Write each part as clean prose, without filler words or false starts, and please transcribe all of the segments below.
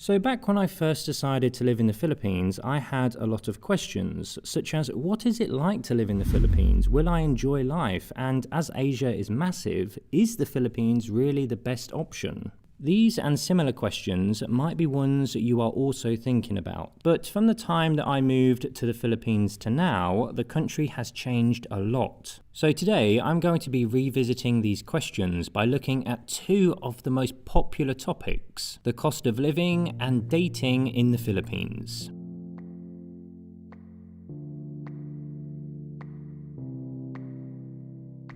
So back when I first decided to live in the Philippines, I had a lot of questions, such as what is it like to live in the Philippines? Will I enjoy life? And as Asia is massive, is the Philippines really the best option? These and similar questions might be ones you are also thinking about. But from the time that I moved to the Philippines to now, the country has changed a lot. So today I'm going to be revisiting these questions by looking at two of the most popular topics: the cost of living and dating in the Philippines.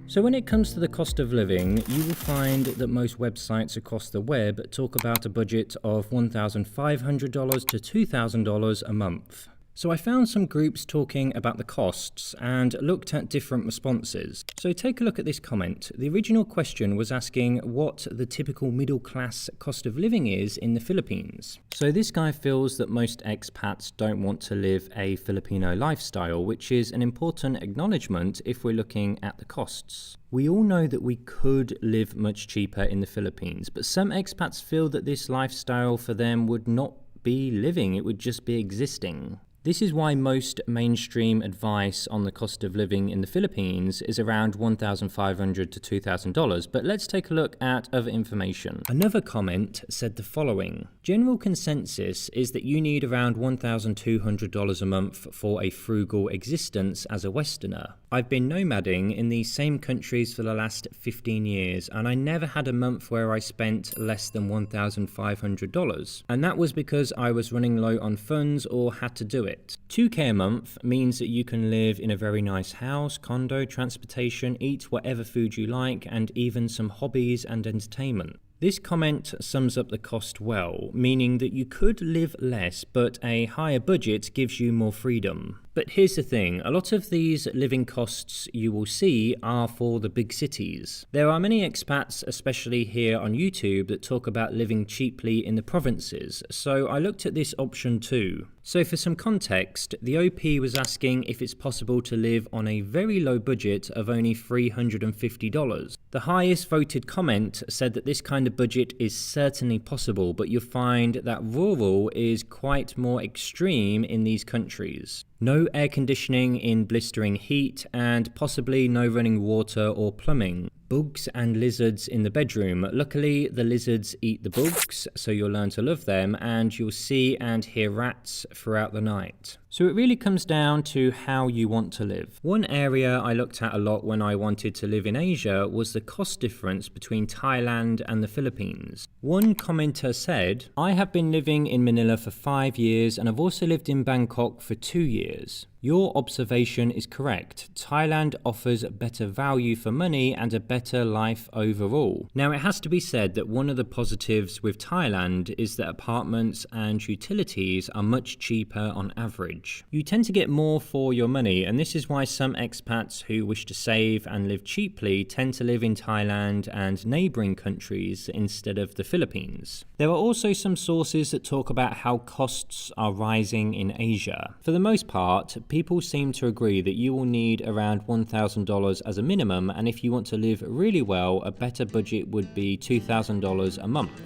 So when it comes to the cost of living, you will find that most websites across the web talk about a budget of $1,500 to $2,000 a month. So I found some groups talking about the costs and looked at different responses. So take a look at this comment. The original question was asking what the typical middle class cost of living is in the Philippines. So this guy feels that most expats don't want to live a Filipino lifestyle, which is an important acknowledgement if we're looking at the costs. We all know that we could live much cheaper in the Philippines, but some expats feel that this lifestyle for them would not be living, it would just be existing. This is why most mainstream advice on the cost of living in the Philippines is around $1,500 to $2,000, but let's take a look at other information. Another comment said the following: general consensus is that you need around $1,200 a month for a frugal existence as a Westerner. I've been nomading in these same countries for the last 15 years, and I never had a month where I spent less than $1,500, and that was because I was running low on funds or had to do it. $2,000 a month means that you can live in a very nice house, condo, transportation, eat whatever food you like, and even some hobbies and entertainment. This comment sums up the cost well, meaning that you could live less, but a higher budget gives you more freedom. But here's the thing, a lot of these living costs you will see are for the big cities. There are many expats, especially here on YouTube, that talk about living cheaply in the provinces, so I looked at this option too. So for some context, the OP was asking if it's possible to live on a very low budget of only $350. The highest voted comment said that this kind of budget is certainly possible, but you'll find that rural is quite more extreme in these countries. No air conditioning in blistering heat, and possibly no running water or plumbing. Bugs and lizards in the bedroom. Luckily, the lizards eat the bugs, so you'll learn to love them, and you'll see and hear rats throughout the night. So it really comes down to how you want to live. One area I looked at a lot when I wanted to live in Asia was the cost difference between Thailand and the Philippines. One commenter said, I have been living in Manila for 5 years and I've also lived in Bangkok for 2 years. Your observation is correct. Thailand offers better value for money and a better life overall. Now, it has to be said that one of the positives with Thailand is that apartments and utilities are much cheaper on average. You tend to get more for your money, and this is why some expats who wish to save and live cheaply tend to live in Thailand and neighbouring countries instead of the Philippines. There are also some sources that talk about how costs are rising in Asia. For the most part, people seem to agree that you will need around $1,000 as a minimum, and if you want to live really well, a better budget would be $2,000 a month.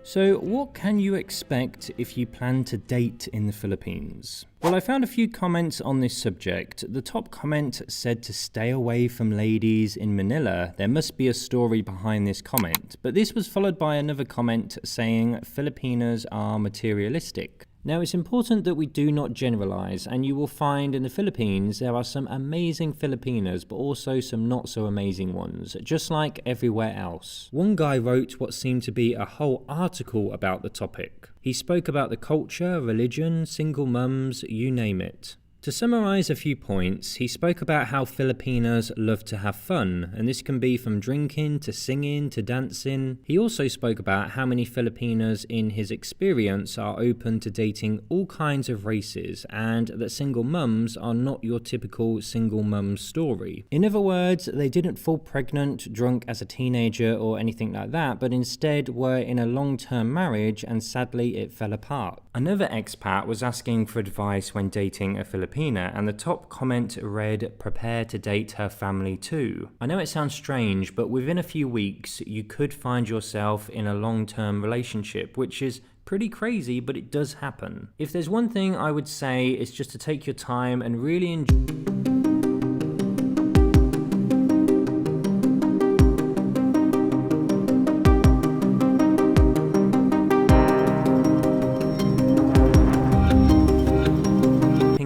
So what can you expect if you plan to date in the Philippines? Well, I found a few comments on this subject. The top comment said to stay away from ladies in Manila. There must be a story behind this comment. But this was followed by another comment saying Filipinos are materialistic. Now, it's important that we do not generalize, and you will find in the Philippines there are some amazing Filipinas, but also some not so amazing ones, just like everywhere else. One guy wrote what seemed to be a whole article about the topic. He spoke about the culture, religion, single mums, you name it. To summarize a few points, he spoke about how Filipinos love to have fun, and this can be from drinking to singing to dancing. He also spoke about how many Filipinos in his experience are open to dating all kinds of races, and that single mums are not your typical single mum story. In other words, they didn't fall pregnant, drunk as a teenager or anything like that, but instead were in a long-term marriage and sadly it fell apart. Another expat was asking for advice when dating a Filipina, and the top comment read, "Prepare to date her family too." I know it sounds strange, but within a few weeks, you could find yourself in a long-term relationship, which is pretty crazy, but it does happen. If there's one thing I would say, it's just to take your time and really enjoy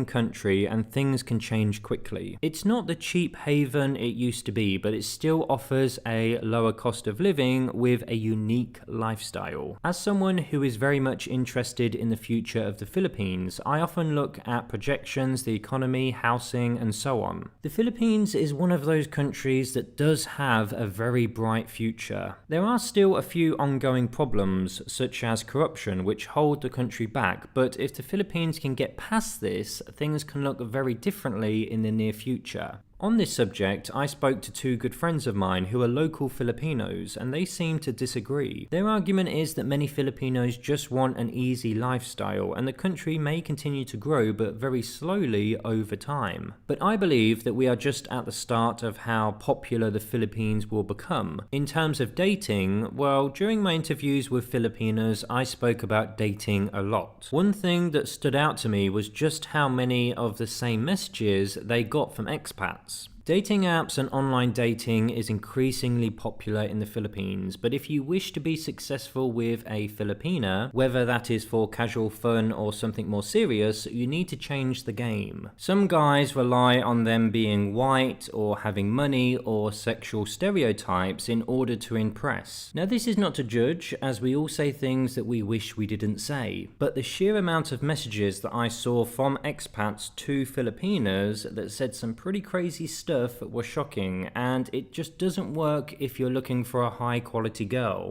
country, and things can change quickly. It's not the cheap haven it used to be, but it still offers a lower cost of living with a unique lifestyle. As someone who is very much interested in the future of the Philippines, I often look at projections, the economy, housing, and so on. The Philippines is one of those countries that does have a very bright future. There are still a few ongoing problems, such as corruption, which hold the country back, but if the Philippines can get past this, things can look very differently in the near future. On this subject, I spoke to two good friends of mine who are local Filipinos, and they seem to disagree. Their argument is that many Filipinos just want an easy lifestyle, and the country may continue to grow, but very slowly over time. But I believe that we are just at the start of how popular the Philippines will become. In terms of dating, well, during my interviews with Filipinas, I spoke about dating a lot. One thing that stood out to me was just how many of the same messages they got from expats. Dating apps and online dating is increasingly popular in the Philippines, but if you wish to be successful with a Filipina, whether that is for casual fun or something more serious, you need to change the game. Some guys rely on them being white or having money or sexual stereotypes in order to impress. Now, this is not to judge, as we all say things that we wish we didn't say, but the sheer amount of messages that I saw from expats to Filipinas that said some pretty crazy stuff was shocking, and it just doesn't work if you're looking for a high quality girl.